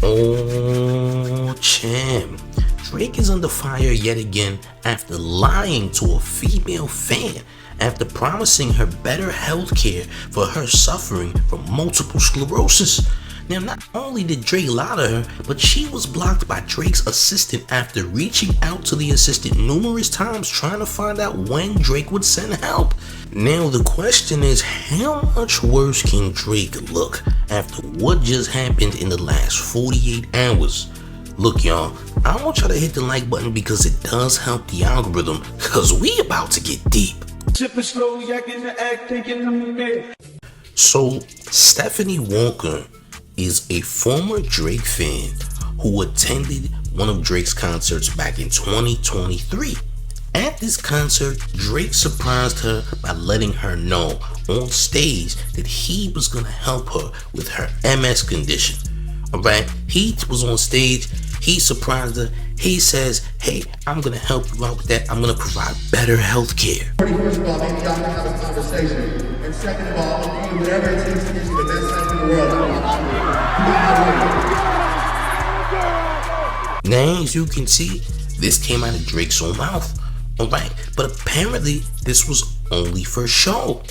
Oh, champ. Drake is under fire yet again after lying to a female fan after promising her better health care for her suffering from multiple sclerosis. Now, not only did Drake lie to her, but she was blocked by Drake's assistant after reaching out to the assistant numerous times trying to find out when Drake would send help. Now, the question is, how much worse can Drake look after what just happened in the last 48 hours? Look, y'all, I want y'all to hit the like button because it does help the algorithm, because we about to get deep. So, Stephanie Walker is a former Drake fan who attended one of Drake's concerts back in 2023. At this concert, Drake surprised her by letting her know on stage that he was gonna help her with her MS condition. Alright, he was on stage, he surprised her, he says, hey, I'm gonna help you out with that, I'm gonna provide better health care. First of all, maybe y'all can have a conversation. And second of all, I'll do whatever it takes to get you the best health in the world. Now, as you can see, this came out of Drake's own mouth. Alright, but apparently this was only for show.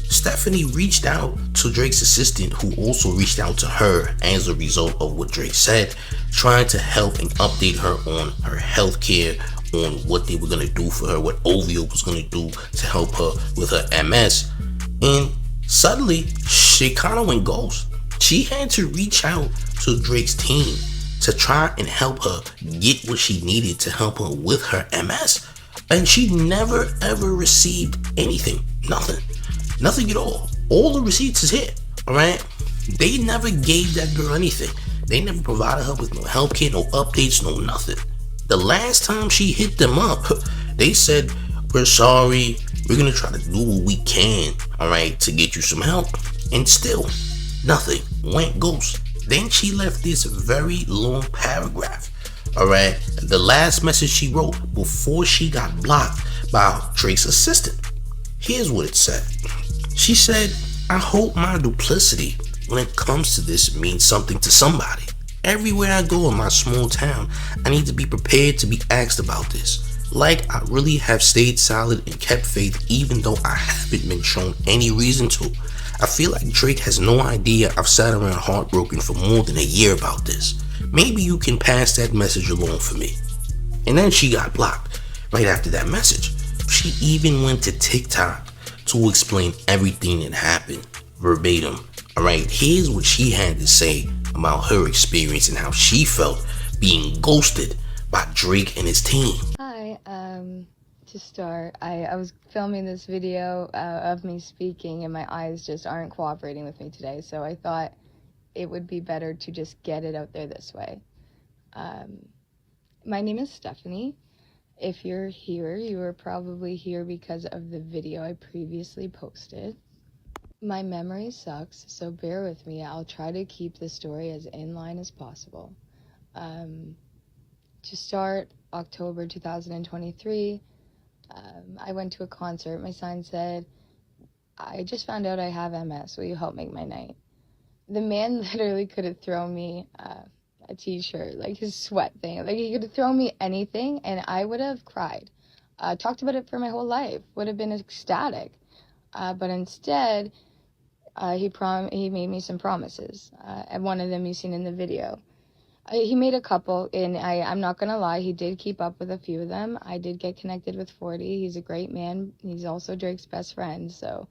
Stephanie reached out to Drake's assistant, who also reached out to her as a result of what Drake said, trying to help and update her on her health care, on what they were going to do for her, what OVO was going to do to help her with her MS. And suddenly, she kind of went ghost. She had to reach out to Drake's team to try and help her get what she needed to help her with her MS. And she never ever received anything. Nothing at all. All the receipts is here. Alright? They never gave that girl anything. They never provided her with no help kit, no updates, no nothing. The last time she hit them up, they said, we're sorry, we're gonna try to do what we can, alright, to get you some help. And still, nothing. Went ghost. Then she left this very long paragraph. Alright, the last message she wrote before she got blocked by Drake's assistant. Here's what it said. She said, I hope my duplicity when it comes to this means something to somebody. Everywhere I go in my small town, I need to be prepared to be asked about this. Like I really have stayed solid and kept faith even though I haven't been shown any reason to. I feel like Drake has no idea I've sat around heartbroken for more than a year about this. Maybe you can pass that message along for me. And then she got blocked right after that message. She even went to TikTok to explain everything that happened verbatim. Alright, here's what she had to say about her experience and how she felt being ghosted by Drake and his team. Hi, to start, I was filming this video of me speaking and my eyes just aren't cooperating with me today, so I thought it would be better to just get it out there this way. My name is Stephanie. If you're here, you are probably here because of the video I previously posted. My memory sucks, so bear with me. I'll try to keep the story as in line as possible. To start, October 2023, I went to a concert. My sign said, I just found out I have MS. Will you help make my night? The man literally could have thrown me a t-shirt, like his sweat thing. Like he could have thrown me anything and I would have cried. Talked about it for my whole life. Would have been ecstatic. But instead, he made me some promises. And one of them you've seen in the video. He made a couple, and I'm not going to lie, he did keep up with a few of them. I did get connected with 40. He's a great man. He's also Drake's best friend. So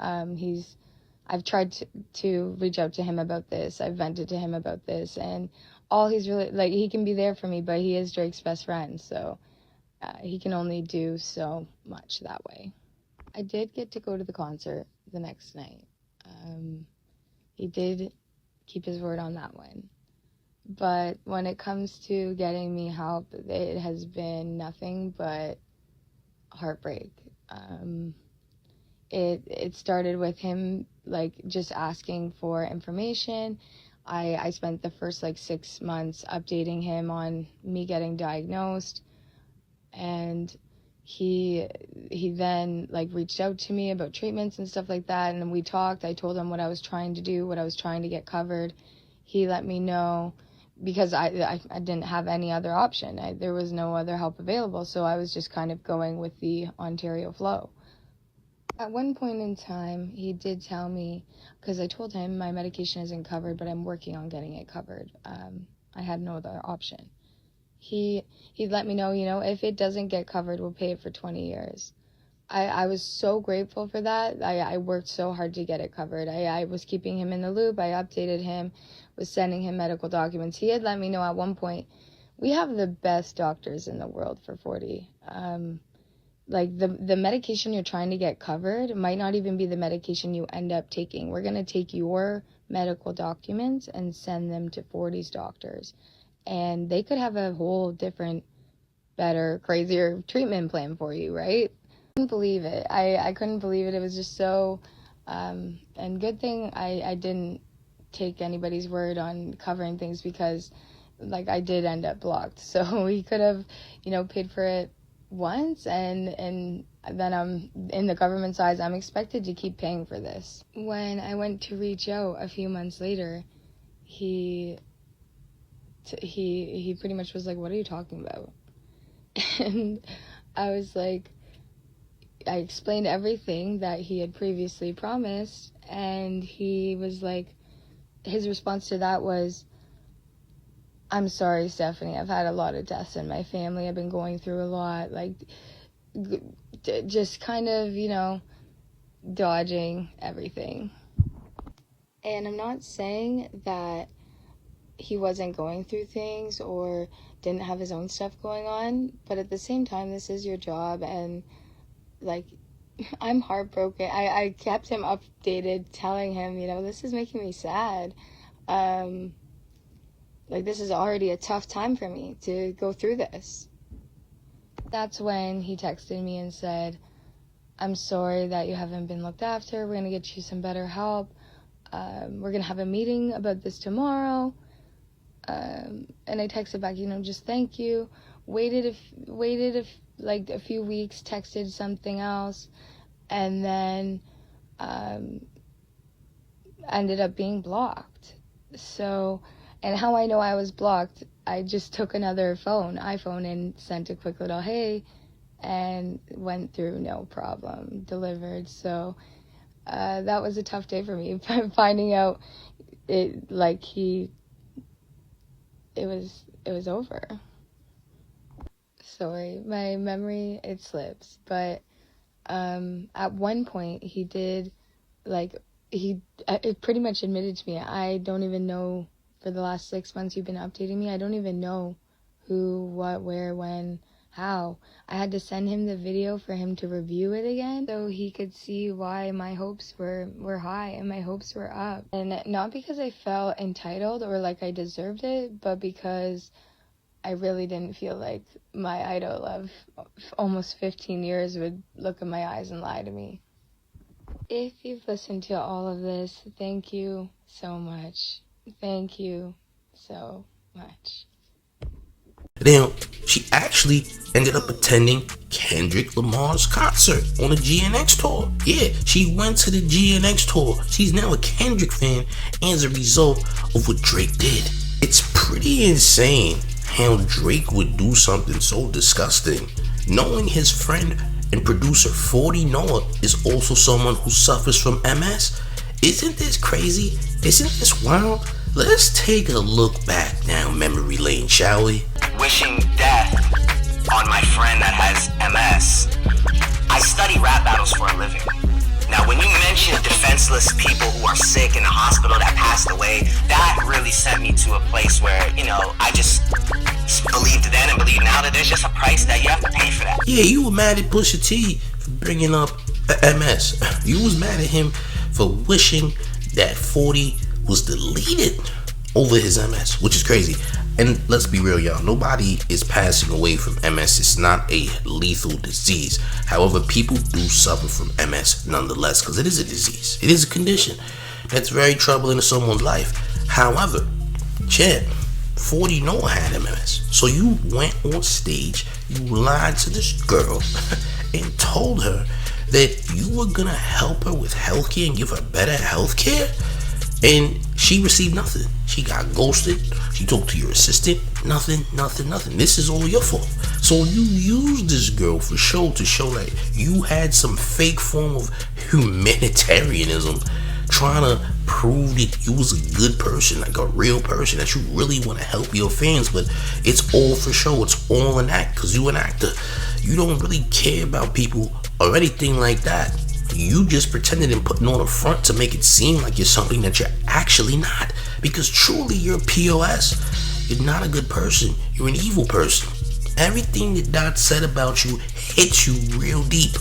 I've tried to reach out to him about this. I've vented to him about this. And all he's really, like, he can be there for me, but he is Drake's best friend. So he can only do so much that way. I did get to go to the concert the next night. He did keep his word on that one. But when it comes to getting me help, it has been nothing but heartbreak. It started with him, like, just asking for information. I spent the first, 6 months updating him on me getting diagnosed. And he then, reached out to me about treatments and stuff like that. And we talked. I told him what I was trying to do, what I was trying to get covered. he let me know, because I didn't have any other option. There was no other help available, so I was just kind of going with the Ontario flow. At one point in time, he did tell me, because I told him my medication isn't covered, but I'm working on getting it covered. I had no other option. He'd let me know, if it doesn't get covered, we'll pay it for 20 years. I was so grateful for that. I worked so hard to get it covered. I was keeping him in the loop. I updated him, was sending him medical documents. He had let me know at one point, we have the best doctors in the world for 40. Like the medication you're trying to get covered might not even be the medication you end up taking. We're going to take your medical documents and send them to 40's doctors. And they could have a whole different, better, crazier treatment plan for you, right? I couldn't believe it. I couldn't believe it. It was just so, and good thing I didn't take anybody's word on covering things, because like I did end up blocked. So he could have, paid for it once, and then I'm in the government's eyes, I'm expected to keep paying for this. When I went to reach out a few months later, he pretty much was like, what are you talking about? And I was like, I explained everything that he had previously promised, and he was like, his response to that was, I'm sorry, Stephanie, I've had a lot of deaths in my family. I've been going through a lot, like, just kind of, dodging everything. And I'm not saying that he wasn't going through things or didn't have his own stuff going on, but at the same time, this is your job, and, like, I'm heartbroken. I kept him updated, telling him, this is making me sad. Like, this is already a tough time for me to go through this. That's when he texted me and said, I'm sorry that you haven't been looked after. We're going to get you some better help. We're going to have a meeting about this tomorrow. And I texted back, just thank you. Waited like a few weeks, texted something else, and then ended up being blocked. So, and how I know I was blocked, I just took another iPhone, and sent a quick little hey, and went through no problem, delivered. So that was a tough day for me, finding out it was over. Sorry, my memory, it slips, but at one point he did, it pretty much admitted to me, I don't even know, for the last 6 months you've been updating me, I don't even know who, what, where, when, how. I had to send him the video for him to review it again, so he could see why my hopes were high and my hopes were up. And not because I felt entitled or like I deserved it, but because I really didn't feel like my idol of almost 15 years would look in my eyes and lie to me. If you've listened to all of this, thank you so much. Thank you so much. Now, she actually ended up attending Kendrick Lamar's concert on the GNX tour. Yeah, she went to the GNX tour. She's now a Kendrick fan as a result of what Drake did. It's pretty insane how Drake would do something so disgusting, knowing his friend and producer 40 Noah is also someone who suffers from MS. Isn't this crazy? Isn't this wild? Let's take a look back down memory lane, shall we? Wishing death on my friend that has MS. I study rap battles for a living. Now, when you mention defenseless people who are sick in the hospital that passed away, that really sent me to a place where, I just believed then and believe now that there's just a price that you have to pay for that. Yeah, you were mad at Pusha T for bringing up MS. You was mad at him for wishing that 40 was deleted over his MS, which is crazy. And let's be real, y'all, nobody is passing away from MS. It's not a lethal disease. However, people do suffer from MS nonetheless, because it is a disease. It is a condition that's very troubling to someone's life. However, Chad, 40 Noah had MS. So you went on stage, you lied to this girl and told her that you were gonna help her with healthcare and give her better healthcare. And she received nothing. She got ghosted. She talked to your assistant. Nothing. This is all your fault. So you used this girl for show to show that you had some fake form of humanitarianism, trying to prove that you was a good person, like a real person, that you really want to help your fans. But it's all for show. It's all an act, because you an actor. You don't really care about people or anything like that. You just pretended and putting on a front to make it seem like you're something that you're actually not. Because truly, you're POS. You're not a good person. You're an evil person. Everything that Dot said about you hits you real deep.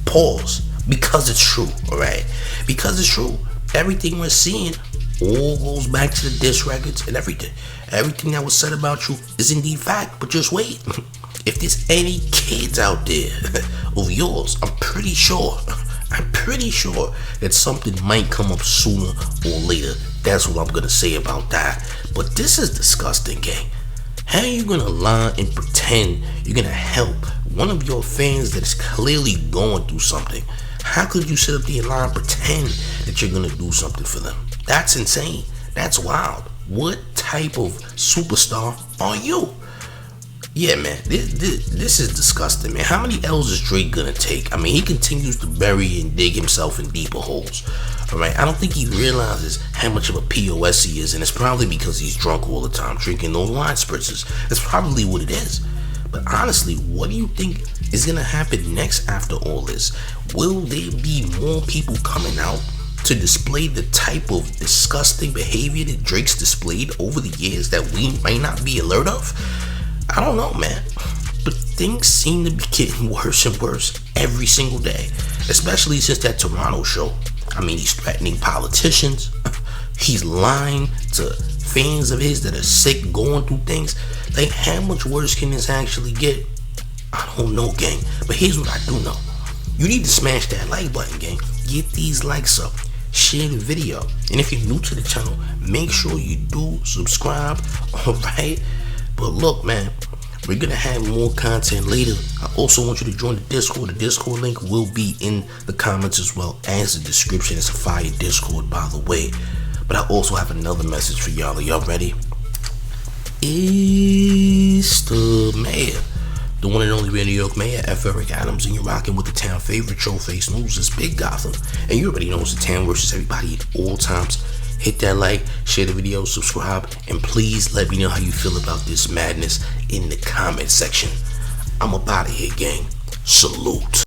Pause. Because it's true, alright? Because it's true. Everything we're seeing all goes back to the diss records and everything. Everything that was said about you is indeed fact. But just wait. If there's any kids out there of yours, I'm pretty sure that something might come up sooner or later. That's what I'm gonna say about that. But this is disgusting, gang. How are you gonna lie and pretend you're gonna help one of your fans that is clearly going through something? How could you sit up there and lie and pretend that you're gonna do something for them? That's insane. That's wild. What type of superstar are you? Yeah, man, this is disgusting, man. How many L's is Drake gonna take? I mean, he continues to bury and dig himself in deeper holes. Alright, I don't think he realizes how much of a POS he is, and it's probably because he's drunk all the time, drinking those wine spritzers. That's probably what it is. But honestly, what do you think is gonna happen next after all this? Will there be more people coming out to display the type of disgusting behavior that Drake's displayed over the years that we might not be alert of? I don't know, man, but things seem to be getting worse and worse every single day, especially since that Toronto show. I mean, he's threatening politicians. He's lying to fans of his that are sick, going through things. Like, how much worse can this actually get? I don't know, gang, but here's what I do know. You need to smash that like button, gang. Get these likes up. Share the video. And if you're new to the channel, make sure you do subscribe, alright? But look, man, we're gonna have more content later. I also want you to join the Discord. The Discord link will be in the comments as well as the description. It's a fire Discord, by the way. But I also have another message for y'all. Are y'all ready? It's the mayor, the one and only New York Mayor, F. Eric Adams, and you're rocking with the town favorite Showface News. It's Big Gotham, and you already know it's the town versus everybody at all times. Hit that like, share the video, subscribe, and please let me know how you feel about this madness in the comment section. I'm up out of here, gang. Salute.